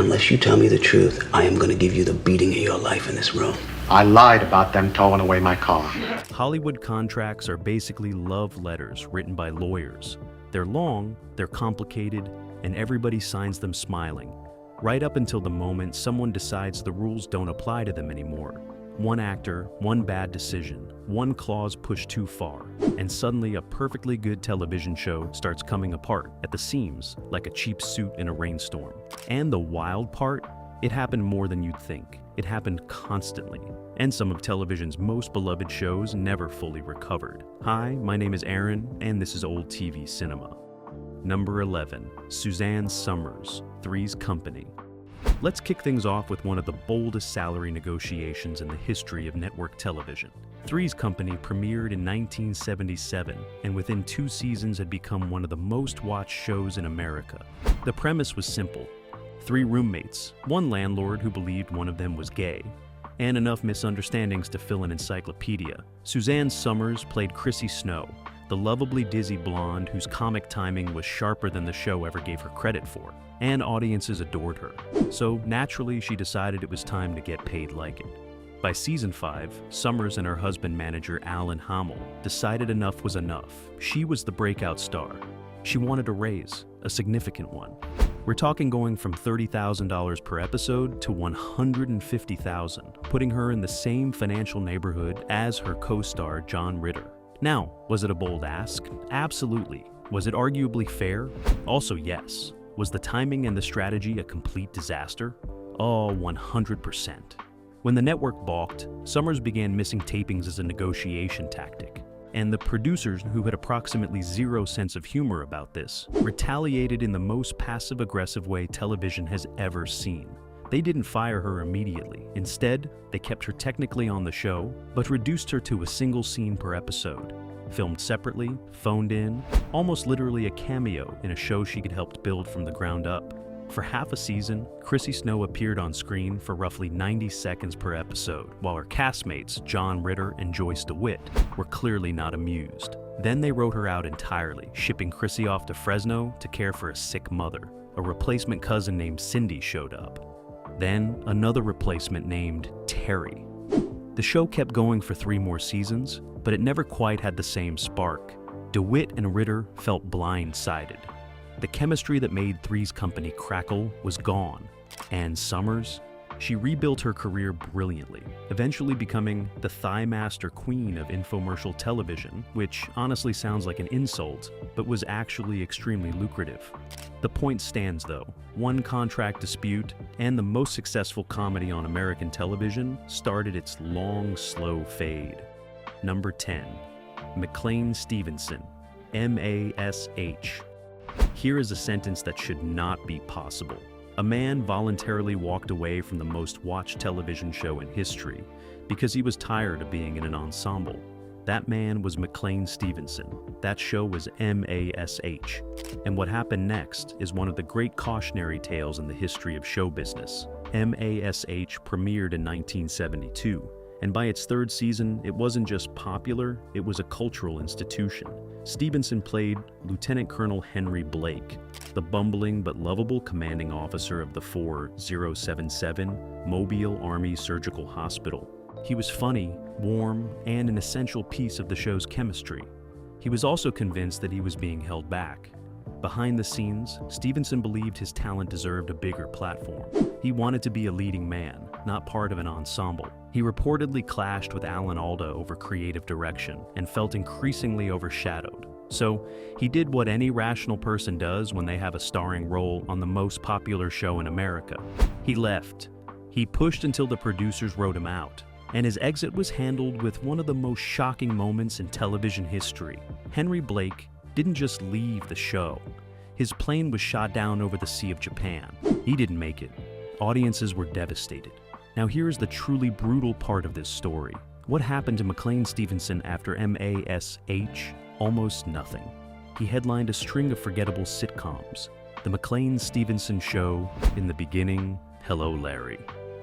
Unless you tell me the truth, I am going to give you the beating of your life in this room. I lied about them towing away my car. Hollywood contracts are basically love letters written by lawyers. They're long, they're complicated, and everybody signs them smiling, right up until the moment someone decides the rules don't apply to them anymore. One actor, one bad decision, one clause pushed too far, and suddenly a perfectly good television show starts coming apart at the seams like a cheap suit in a rainstorm. And the wild part, it happened more than you'd think. It happened constantly, and some of television's most beloved shows never fully recovered. Hi, my name is Aaron, and this is Old TV Cinema. Number 11, Suzanne Summers, Three's Company. Let's kick things off with one of the boldest salary negotiations in the history of network television. Three's Company premiered in 1977, and within 2 seasons had become one of the most watched shows in America. The premise was simple. 3 roommates, one landlord who believed one of them was gay, and enough misunderstandings to fill an encyclopedia. Suzanne Summers played Chrissy Snow, the lovably dizzy blonde whose comic timing was sharper than the show ever gave her credit for, and audiences adored her. So naturally, she decided it was time to get paid like it. By season 5, Summers and her husband manager Alan Hamel decided enough was enough. She was the breakout star. She wanted a raise, a significant one. We're talking going from $30,000 per episode to $150,000, putting her in the same financial neighborhood as her co-star John Ritter. Now, was it a bold ask? Absolutely. Was it arguably fair? Also yes. Was the timing and the strategy a complete disaster? Oh, 100%. When the network balked, Summers began missing tapings as a negotiation tactic. And the producers, who had approximately zero sense of humor about this, retaliated in the most passive-aggressive way television has ever seen. They didn't fire her immediately. Instead, they kept her technically on the show, but reduced her to a single scene per episode. Filmed separately, phoned in, almost literally a cameo in a show she had helped build from the ground up. For half a season, Chrissy Snow appeared on screen for roughly 90 seconds per episode, while her castmates, John Ritter and Joyce DeWitt, were clearly not amused. Then they wrote her out entirely, shipping Chrissy off to Fresno to care for a sick mother. A replacement cousin named Cindy showed up. Then another replacement named Terry. The show kept going for 3 more seasons, but it never quite had the same spark. DeWitt and Ritter felt blindsided. The chemistry that made Three's Company crackle was gone, and Summers, she rebuilt her career brilliantly, eventually becoming the thigh master queen of infomercial television, which honestly sounds like an insult, but was actually extremely lucrative. The point stands though. One contract dispute, and the most successful comedy on American television started its long, slow fade. Number 10, McLean Stevenson, M-A-S-H. Here is a sentence that should not be possible. A man voluntarily walked away from the most watched television show in history because he was tired of being in an ensemble. That man was McLean Stevenson. That show was M-A-S-H. And what happened next is one of the great cautionary tales in the history of show business. M-A-S-H premiered in 1972. And by its 3rd season, it wasn't just popular, it was a cultural institution. Stevenson played Lieutenant Colonel Henry Blake, the bumbling but lovable commanding officer of the 4077 Mobile Army Surgical Hospital. He was funny, warm, and an essential piece of the show's chemistry. He was also convinced that he was being held back. Behind the scenes, Stevenson believed his talent deserved a bigger platform. He wanted to be a leading man, not part of an ensemble. He reportedly clashed with Alan Alda over creative direction and felt increasingly overshadowed. So he did what any rational person does when they have a starring role on the most popular show in America. He left. He pushed until the producers wrote him out. And his exit was handled with one of the most shocking moments in television history. Henry Blake didn't just leave the show. His plane was shot down over the Sea of Japan. He didn't make it. Audiences were devastated. Now here's the truly brutal part of this story. What happened to McLean Stevenson after M-A-S-H? Almost nothing. He headlined a string of forgettable sitcoms. The McLean Stevenson Show, In the Beginning, Hello Larry.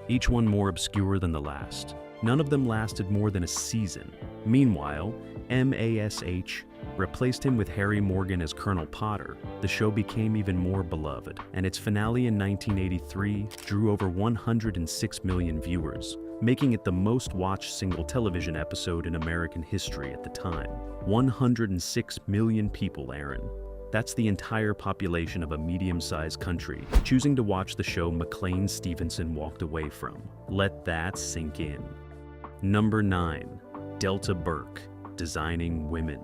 Each one more obscure than the last. None of them lasted more than a season. Meanwhile, M-A-S-H replaced him with Harry Morgan as Colonel Potter, the show became even more beloved, and its finale in 1983 drew over 106 million viewers, making it the most-watched single television episode in American history at the time. 106 million people, Aaron. That's the entire population of a medium-sized country choosing to watch the show McLean Stevenson walked away from. Let that sink in. Number 9. Delta Burke, Designing Women.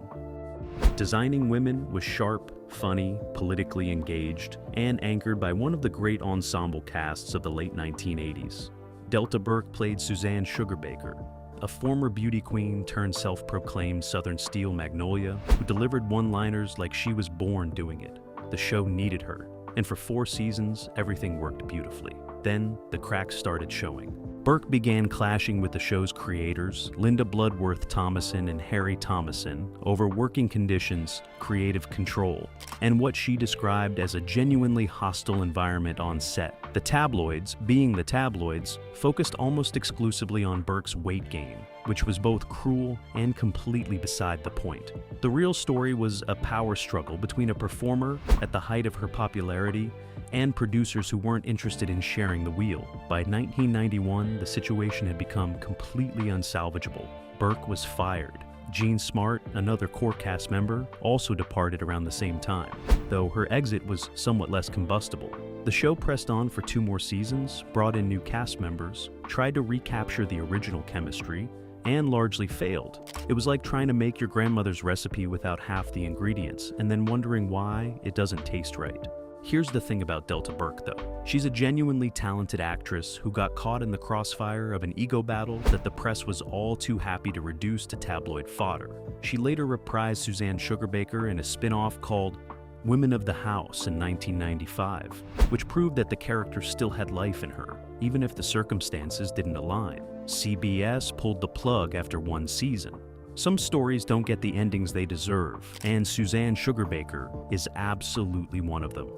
Designing Women was sharp, funny, politically engaged, and anchored by one of the great ensemble casts of the late 1980s. Delta Burke played Suzanne Sugarbaker, a former beauty queen turned self-proclaimed Southern Steel magnolia who delivered one-liners like she was born doing it. The show needed her, and for 4 seasons, everything worked beautifully. Then, the cracks started showing. Burke began clashing with the show's creators, Linda Bloodworth Thomason and Harry Thomason, over working conditions, creative control, and what she described as a genuinely hostile environment on set. The tabloids, being the tabloids, focused almost exclusively on Burke's weight gain, which was both cruel and completely beside the point. The real story was a power struggle between a performer at the height of her popularity and producers who weren't interested in sharing the wheel. By 1991, the situation had become completely unsalvageable. Burke was fired. Jean Smart, another core cast member, also departed around the same time, though her exit was somewhat less combustible. The show pressed on for 2 more seasons, brought in new cast members, tried to recapture the original chemistry, and largely failed. It was like trying to make your grandmother's recipe without half the ingredients, and then wondering why it doesn't taste right. Here's the thing about Delta Burke, though. She's a genuinely talented actress who got caught in the crossfire of an ego battle that the press was all too happy to reduce to tabloid fodder. She later reprised Suzanne Sugarbaker in a spin-off called Women of the House in 1995, which proved that the character still had life in her, even if the circumstances didn't align. CBS pulled the plug after 1 season. Some stories don't get the endings they deserve, and Suzanne Sugarbaker is absolutely one of them.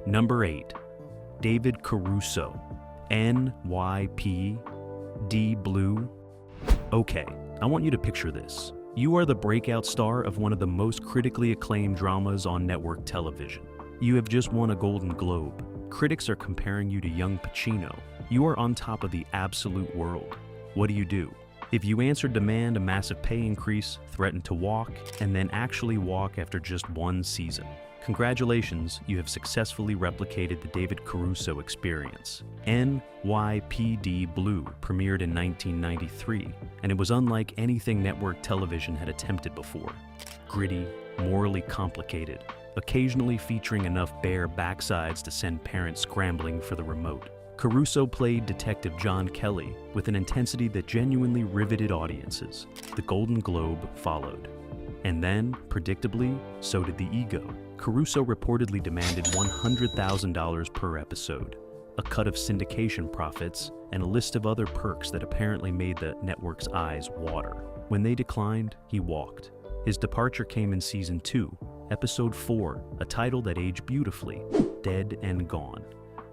Number 8. David Caruso, NYPD Blue. Okay, I want you to picture this. You are the breakout star of one of the most critically acclaimed dramas on network television. You have just won a Golden Globe. Critics are comparing you to young Pacino. You are on top of the absolute world. What do? If you answer demand a massive pay increase, threaten to walk, and then actually walk after just 1 season. Congratulations, you have successfully replicated the David Caruso experience. NYPD Blue premiered in 1993, and it was unlike anything network television had attempted before. Gritty, morally complicated, occasionally featuring enough bare backsides to send parents scrambling for the remote. Caruso played Detective John Kelly with an intensity that genuinely riveted audiences. The Golden Globe followed. And then, predictably, so did the ego. Caruso reportedly demanded $100,000 per episode, a cut of syndication profits, and a list of other perks that apparently made the network's eyes water. When they declined, he walked. His departure came in Season 2, Episode 4, a title that aged beautifully, Dead and Gone.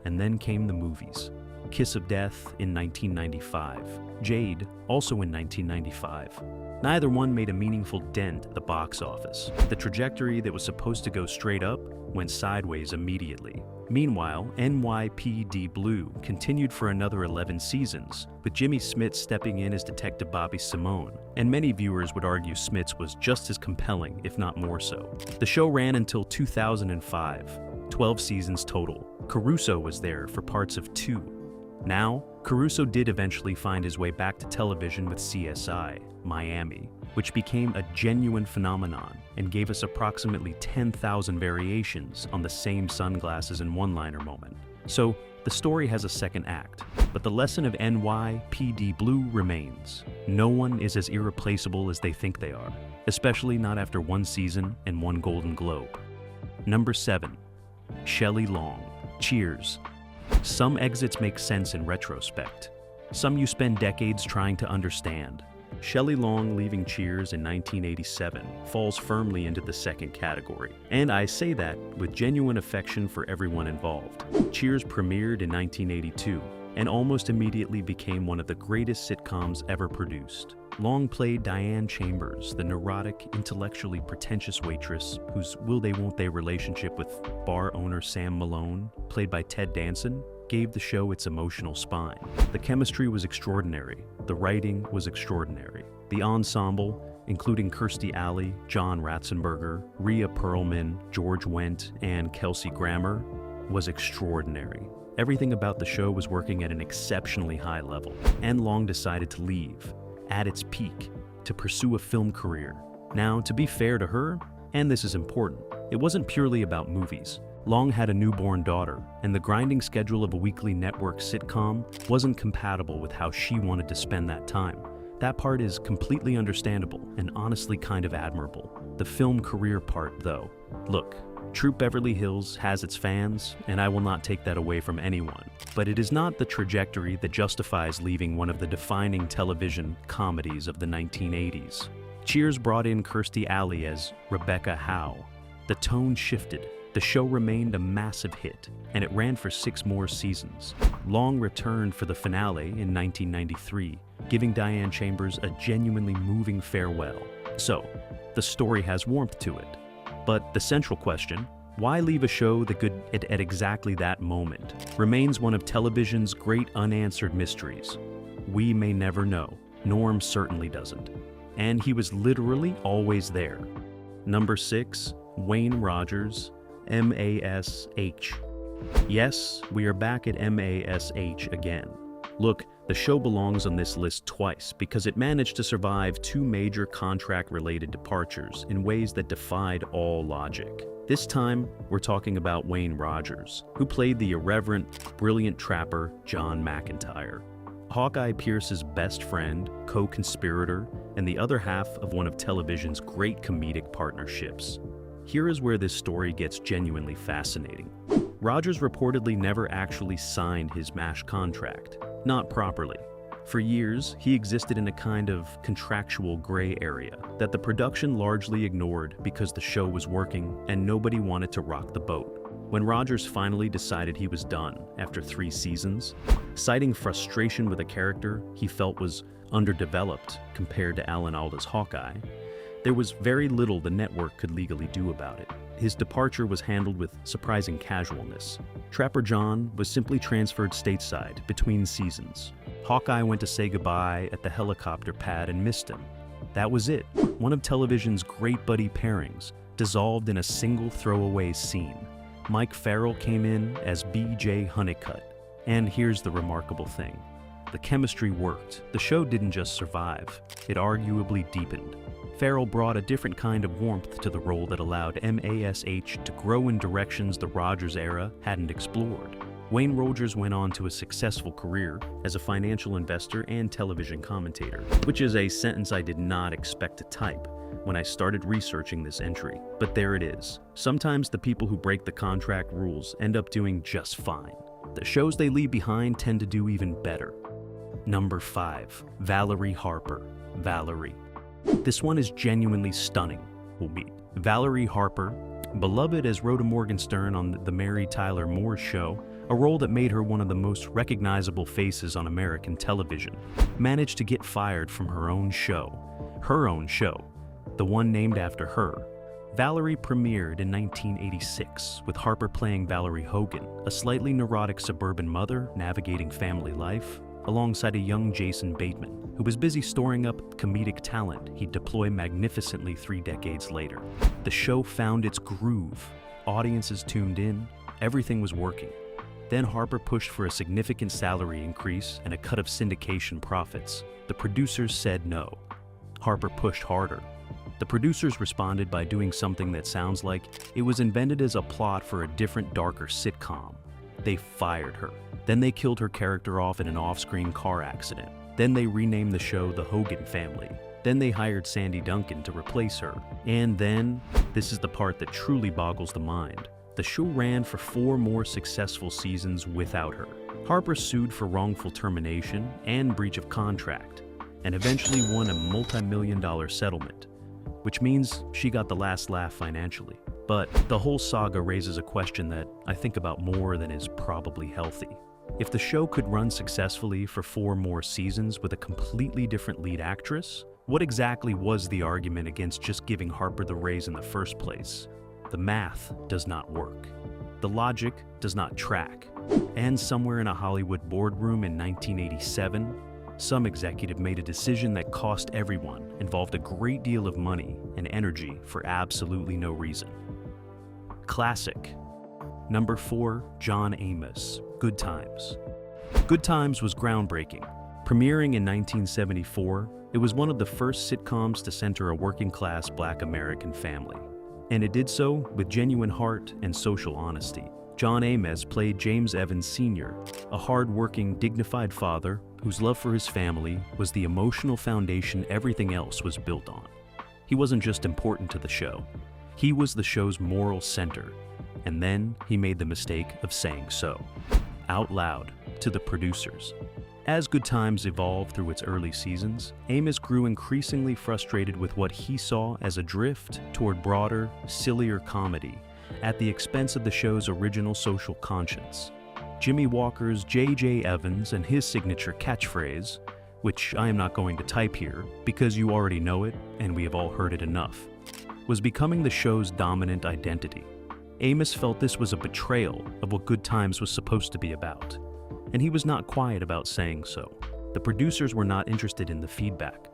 And then came the movies. Kiss of Death in 1995, Jade also in 1995. Neither one made a meaningful dent at the box office. The trajectory that was supposed to go straight up went sideways immediately. Meanwhile, NYPD Blue continued for another 11 seasons, with Jimmy Smits stepping in as Detective Bobby Simone, and many viewers would argue Smits was just as compelling, if not more so. The show ran until 2005, 12 seasons total. Caruso was there for parts of 2. Now, Caruso did eventually find his way back to television with CSI, Miami, which became a genuine phenomenon and gave us approximately 10,000 variations on the same sunglasses and one-liner moment. So, the story has a second act, but the lesson of NYPD Blue remains. No one is as irreplaceable as they think they are, especially not after 1 season and 1 Golden Globe. Number 7. Shelley Long, Cheers. Some exits make sense in retrospect. Some you spend decades trying to understand. Shelley Long leaving Cheers in 1987 falls firmly into the second category, and I say that with genuine affection for everyone involved. Cheers premiered in 1982 and almost immediately became one of the greatest sitcoms ever produced. Long played Diane Chambers, the neurotic, intellectually pretentious waitress whose will-they-won't-they relationship with bar owner Sam Malone, played by Ted Danson, gave the show its emotional spine. The chemistry was extraordinary. The writing was extraordinary. The ensemble, including Kirstie Alley, John Ratzenberger, Rhea Perlman, George Wendt, and Kelsey Grammer, was extraordinary. Everything about the show was working at an exceptionally high level, and Long decided to leave, at its peak, to pursue a film career. Now, to be fair to her, and this is important, it wasn't purely about movies. Long had a newborn daughter, and the grinding schedule of a weekly network sitcom wasn't compatible with how she wanted to spend that time. That part is completely understandable and honestly kind of admirable. The film career part, though. Look, Troop Beverly Hills has its fans, and I will not take that away from anyone, but it is not the trajectory that justifies leaving one of the defining television comedies of the 1980s. Cheers brought in Kirstie Alley as Rebecca Howe. The tone shifted. The show remained a massive hit, and it ran for 6 more seasons. Long returned for the finale in 1993, giving Diane Chambers a genuinely moving farewell. So, the story has warmth to it. But the central question, why leave a show that could, at exactly that moment, remains one of television's great unanswered mysteries? We may never know. Norm certainly doesn't. And he was literally always there. Number 6, Wayne Rogers, MASH. Yes, we are back at MASH again. Look, the show belongs on this list twice because it managed to survive 2 major contract-related departures in ways that defied all logic. This time, we're talking about Wayne Rogers, who played the irreverent, brilliant trapper John McIntyre. Hawkeye Pierce's best friend, co-conspirator, and the other half of one of television's great comedic partnerships. Here is where this story gets genuinely fascinating. Rogers reportedly never actually signed his MASH contract, not properly. For years, he existed in a kind of contractual gray area that the production largely ignored because the show was working and nobody wanted to rock the boat. When Rogers finally decided he was done after 3 seasons, citing frustration with a character he felt was underdeveloped compared to Alan Alda's Hawkeye, there was very little the network could legally do about it. His departure was handled with surprising casualness. Trapper John was simply transferred stateside between seasons. Hawkeye went to say goodbye at the helicopter pad and missed him. That was it. One of television's great buddy pairings, dissolved in a single throwaway scene. Mike Farrell came in as B.J. Honeycutt. And here's the remarkable thing. The chemistry worked. The show didn't just survive, it arguably deepened. Farrell brought a different kind of warmth to the role that allowed MASH to grow in directions the Rogers era hadn't explored. Wayne Rogers went on to a successful career as a financial investor and television commentator, which is a sentence I did not expect to type when I started researching this entry. But there it is. Sometimes the people who break the contract rules end up doing just fine. The shows they leave behind tend to do even better. Number 5, Valerie Harper, Valerie. This one is genuinely stunning. We'll meet Valerie Harper, beloved as Rhoda Morgenstern on the Mary Tyler Moore Show, a role that made her one of the most recognizable faces on American television, managed to get fired from her own show, the one named after her. Valerie premiered in 1986, with Harper playing Valerie Hogan, a slightly neurotic suburban mother navigating family life, alongside a young Jason Bateman, who was busy storing up comedic talent he'd deploy magnificently 3 decades later. The show found its groove. Audiences tuned in. Everything was working. Then Harper pushed for a significant salary increase and a cut of syndication profits. The producers said no. Harper pushed harder. The producers responded by doing something that sounds like it was invented as a plot for a different, darker sitcom. They fired her. Then they killed her character off in an off-screen car accident. Then they renamed the show The Hogan Family. Then they hired Sandy Duncan to replace her. And then, this is the part that truly boggles the mind, the show ran for 4 more successful seasons without her. Harper sued for wrongful termination and breach of contract. and eventually won a multi-million-dollar settlement, which means she got the last laugh financially. But the whole saga raises a question that I think about more than is probably healthy. If the show could run successfully for 4 more seasons with a completely different lead actress, what exactly was the argument against just giving Harper the raise in the first place? The math does not work. The logic does not track. And somewhere in a Hollywood boardroom in 1987, some executive made a decision that cost everyone, involved a great deal of money and energy for absolutely no reason. Classic. Number 4, John Amos, Good Times. Good Times was groundbreaking. Premiering in 1974, it was one of the first sitcoms to center a working-class Black American family. And it did so with genuine heart and social honesty. John Amos played James Evans Sr., a hard-working, dignified father whose love for his family was the emotional foundation everything else was built on. He wasn't just important to the show. He was the show's moral center. And then he made the mistake of saying so, out loud, to the producers. As Good Times evolved through its early seasons, Amos grew increasingly frustrated with what he saw as a drift toward broader, sillier comedy at the expense of the show's original social conscience. Jimmy Walker's J.J. Evans and his signature catchphrase, which I am not going to type here because you already know it and we have all heard it enough, was becoming the show's dominant identity. Amos felt this was a betrayal of what Good Times was supposed to be about, and he was not quiet about saying so. The producers were not interested in the feedback.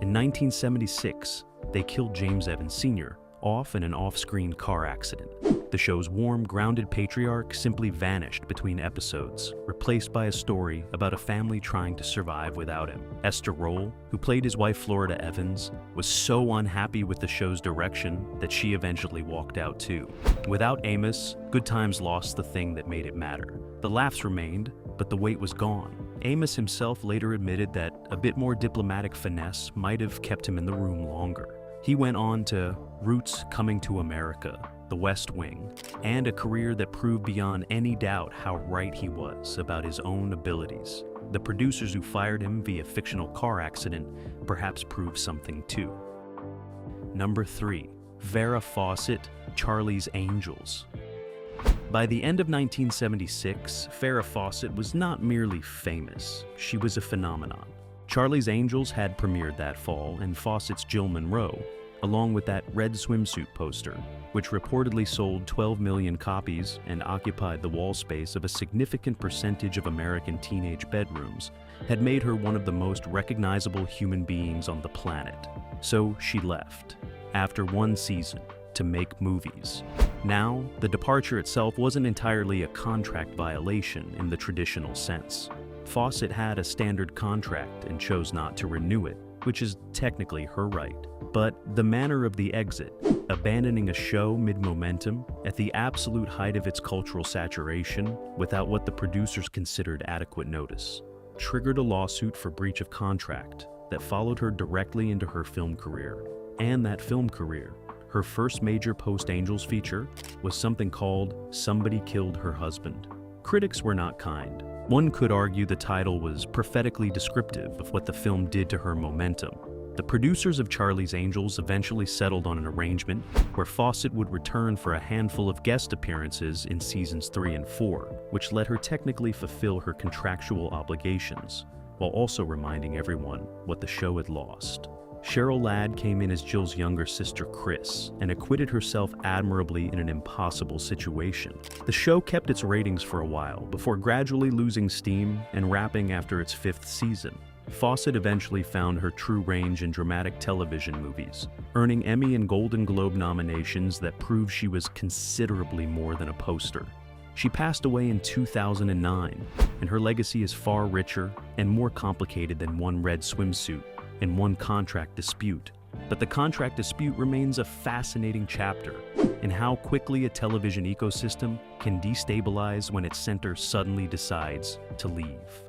In 1976, they killed James Evans Sr. off in an off-screen car accident. The show's warm, grounded patriarch simply vanished between episodes, replaced by a story about a family trying to survive without him. Esther Roll, who played his wife Florida Evans, was so unhappy with the show's direction that she eventually walked out too. Without Amos, Good Times lost the thing that made it matter. The laughs remained, but the weight was gone. Amos himself later admitted that a bit more diplomatic finesse might have kept him in the room longer. He went on to Roots, Coming to America, The West Wing, and a career that proved beyond any doubt how right he was about his own abilities. The producers who fired him via fictional car accident perhaps proved something too. Number 3, Farrah Fawcett, Charlie's Angels. By the end of 1976, Farrah Fawcett was not merely famous, she was a phenomenon. Charlie's Angels had premiered that fall, and Fawcett's Jill Monroe, along with that red swimsuit poster, which reportedly sold 12 million copies and occupied the wall space of a significant percentage of American teenage bedrooms, had made her one of the most recognizable human beings on the planet. So she left, after 1 season, to make movies. Now, the departure itself wasn't entirely a contract violation in the traditional sense. Fawcett had a standard contract and chose not to renew it, which is technically her right. But the manner of the exit, abandoning a show mid-momentum at the absolute height of its cultural saturation without what the producers considered adequate notice, triggered a lawsuit for breach of contract that followed her directly into her film career. And that film career, her first major post-Angels feature, was something called Somebody Killed Her Husband. Critics were not kind. One could argue the title was prophetically descriptive of what the film did to her momentum. The producers of Charlie's Angels eventually settled on an arrangement where Fawcett would return for a handful of guest appearances in seasons 3 and 4, which let her technically fulfill her contractual obligations, while also reminding everyone what the show had lost. Cheryl Ladd came in as Jill's younger sister Chris and acquitted herself admirably in an impossible situation. The show kept its ratings for a while before gradually losing steam and wrapping after its 5th season. Fawcett eventually found her true range in dramatic television movies, earning Emmy and Golden Globe nominations that prove she was considerably more than a poster. She passed away in 2009, and her legacy is far richer and more complicated than one red swimsuit and one contract dispute. But the contract dispute remains a fascinating chapter in how quickly a television ecosystem can destabilize when its center suddenly decides to leave.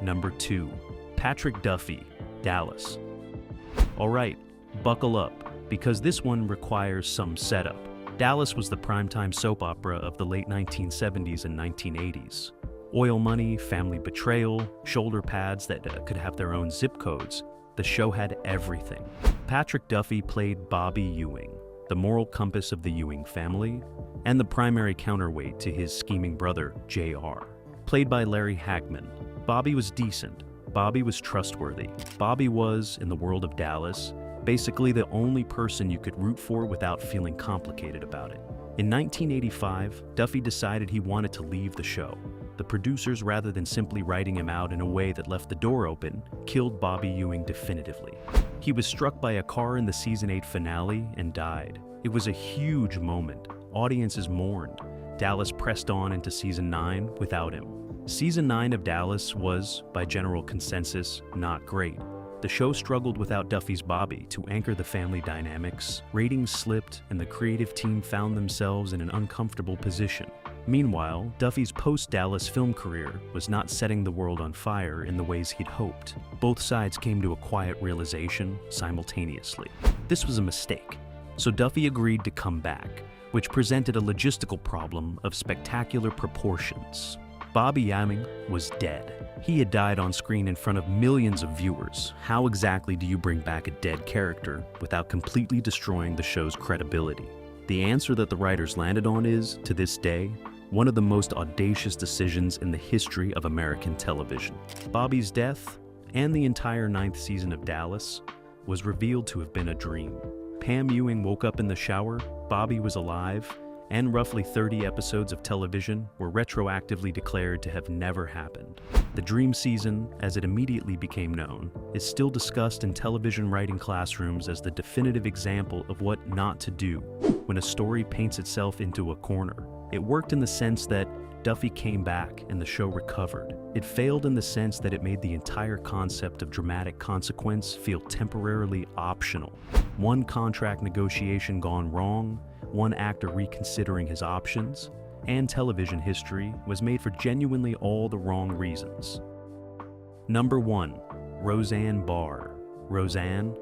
Number 2, Patrick Duffy, Dallas. All right, buckle up, because this one requires some setup. Dallas was the primetime soap opera of the late 1970s and 1980s. Oil money, family betrayal, shoulder pads that could have their own zip codes. The show had everything. Patrick Duffy played Bobby Ewing, the moral compass of the Ewing family, and the primary counterweight to his scheming brother, J.R. Played by Larry Hagman, Bobby was decent. Bobby was trustworthy. Bobby was, in the world of Dallas, basically the only person you could root for without feeling complicated about it. In 1985, Duffy decided he wanted to leave the show. The producers, rather than simply writing him out in a way that left the door open, killed Bobby Ewing definitively. He was struck by a car in the season 8 finale and died. It was a huge moment. Audiences mourned. Dallas pressed on into season 9 without him. Season 9 of Dallas was, by general consensus, not great. The show struggled without Duffy's Bobby to anchor the family dynamics. Ratings slipped, and the creative team found themselves in an uncomfortable position. Meanwhile, Duffy's post-Dallas film career was not setting the world on fire in the ways he'd hoped. Both sides came to a quiet realization simultaneously. This was a mistake, so Duffy agreed to come back, which presented a logistical problem of spectacular proportions. Bobby Ewing was dead. He had died on screen in front of millions of viewers. How exactly do you bring back a dead character without completely destroying the show's credibility? The answer that the writers landed on is, to this day, one of the most audacious decisions in the history of American television. Bobby's death, and the entire 9th season of Dallas, was revealed to have been a dream. Pam Ewing woke up in the shower, Bobby was alive, and roughly 30 episodes of television were retroactively declared to have never happened. The dream season, as it immediately became known, is still discussed in television writing classrooms as the definitive example of what not to do when a story paints itself into a corner. It worked in the sense that Duffy came back and the show recovered. It failed in the sense that it made the entire concept of dramatic consequence feel temporarily optional. One contract negotiation gone wrong, one actor reconsidering his options, and television history was made for genuinely all the wrong reasons. Number 1. Roseanne Barr. Roseanne?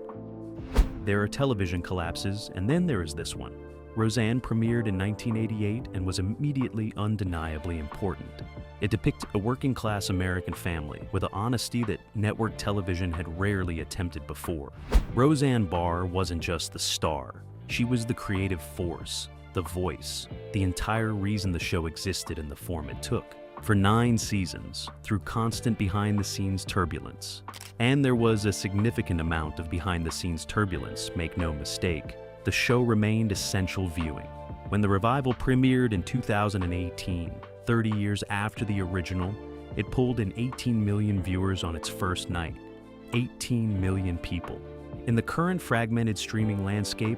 There are television collapses, and then there is this one. Roseanne premiered in 1988 and was immediately undeniably important. It depicted a working-class American family with an honesty that network television had rarely attempted before. Roseanne Barr wasn't just the star. She was the creative force, the voice, the entire reason the show existed in the form it took. For 9 seasons, through constant behind-the-scenes turbulence. And there was a significant amount of behind-the-scenes turbulence, make no mistake. The show remained essential viewing. When the revival premiered in 2018, 30 years after the original, it pulled in 18 million viewers on its first night. 18 million people. In the current fragmented streaming landscape,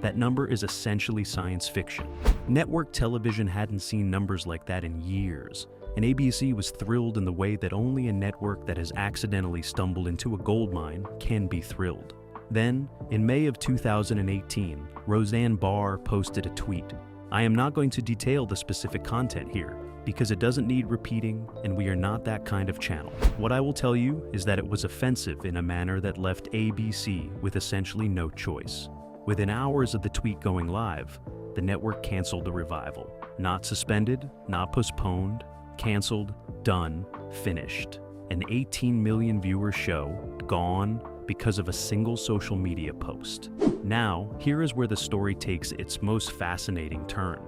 that number is essentially science fiction. Network television hadn't seen numbers like that in years, and ABC was thrilled in the way that only a network that has accidentally stumbled into a goldmine can be thrilled. Then, in May of 2018, Roseanne Barr posted a tweet. I am not going to detail the specific content here, because it doesn't need repeating, and we are not that kind of channel. What I will tell you is that it was offensive in a manner that left ABC with essentially no choice. Within hours of the tweet going live, the network canceled the revival. Not suspended, not postponed, canceled, done, finished. An 18 million viewer show, gone, because of a single social media post. Now, here is where the story takes its most fascinating turn.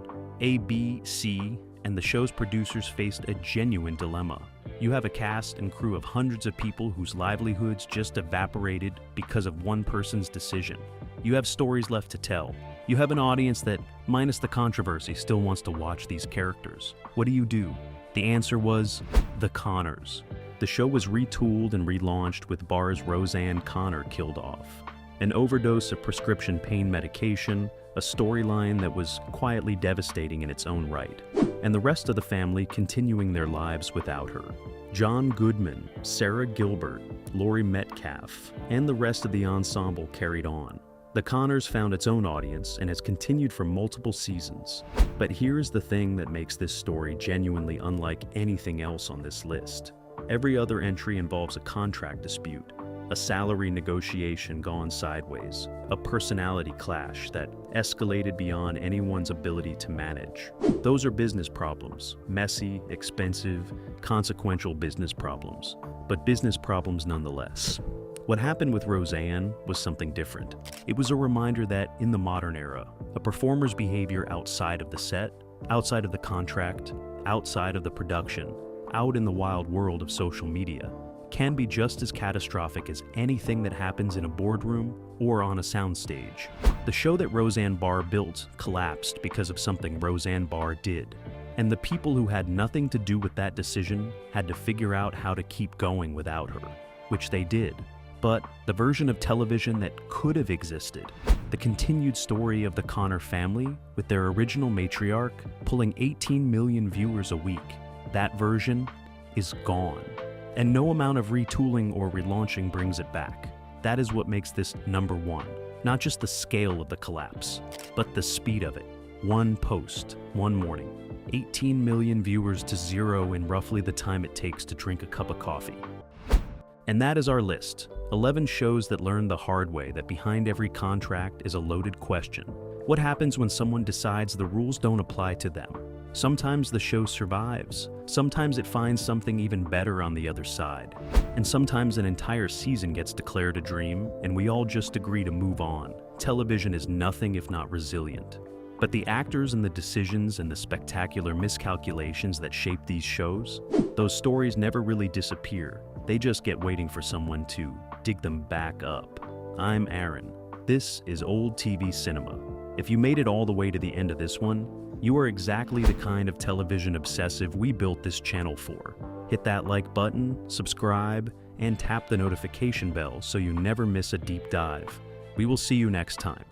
ABC and the show's producers faced a genuine dilemma. You have a cast and crew of hundreds of people whose livelihoods just evaporated because of one person's decision. You have stories left to tell. You have an audience that, minus the controversy, still wants to watch these characters. What do? The answer was The Connors. The show was retooled and relaunched with Barr's Roseanne Connor killed off. An overdose of prescription pain medication, a storyline that was quietly devastating in its own right, and the rest of the family continuing their lives without her. John Goodman, Sarah Gilbert, Laurie Metcalf, and the rest of the ensemble carried on. The Connors found its own audience and has continued for multiple seasons. But here's the thing that makes this story genuinely unlike anything else on this list. Every other entry involves a contract dispute. a salary negotiation gone sideways, a personality clash that escalated beyond anyone's ability to manage. Those are business problems, messy, expensive, consequential business problems, but business problems nonetheless. What happened with Roseanne was something different. It was a reminder that, in the modern era, a performer's behavior outside of the set, outside of the contract, outside of the production, out in the wild world of social media, can be just as catastrophic as anything that happens in a boardroom or on a soundstage. The show that Roseanne Barr built collapsed because of something Roseanne Barr did, and the people who had nothing to do with that decision had to figure out how to keep going without her, which they did. But the version of television that could have existed, the continued story of the Connor family with their original matriarch pulling 18 million viewers a week, that version is gone. And no amount of retooling or relaunching brings it back. That is what makes this number one. Not just the scale of the collapse, but the speed of it. One post, one morning. 18 million viewers to zero in roughly the time it takes to drink a cup of coffee. And that is our list. 11 shows that learned the hard way that behind every contract is a loaded question. What happens when someone decides the rules don't apply to them? Sometimes the show survives. Sometimes it finds something even better on the other side. And sometimes an entire season gets declared a dream, and we all just agree to move on. Television is nothing if not resilient. But the actors and the decisions and the spectacular miscalculations that shape these shows, those stories never really disappear. They just get waiting for someone to dig them back up. I'm Aaron. This is Old TV Cinema. If you made it all the way to the end of this one, you are exactly the kind of television obsessive we built this channel for. Hit that like button, subscribe, and tap the notification bell so you never miss a deep dive. We will see you next time.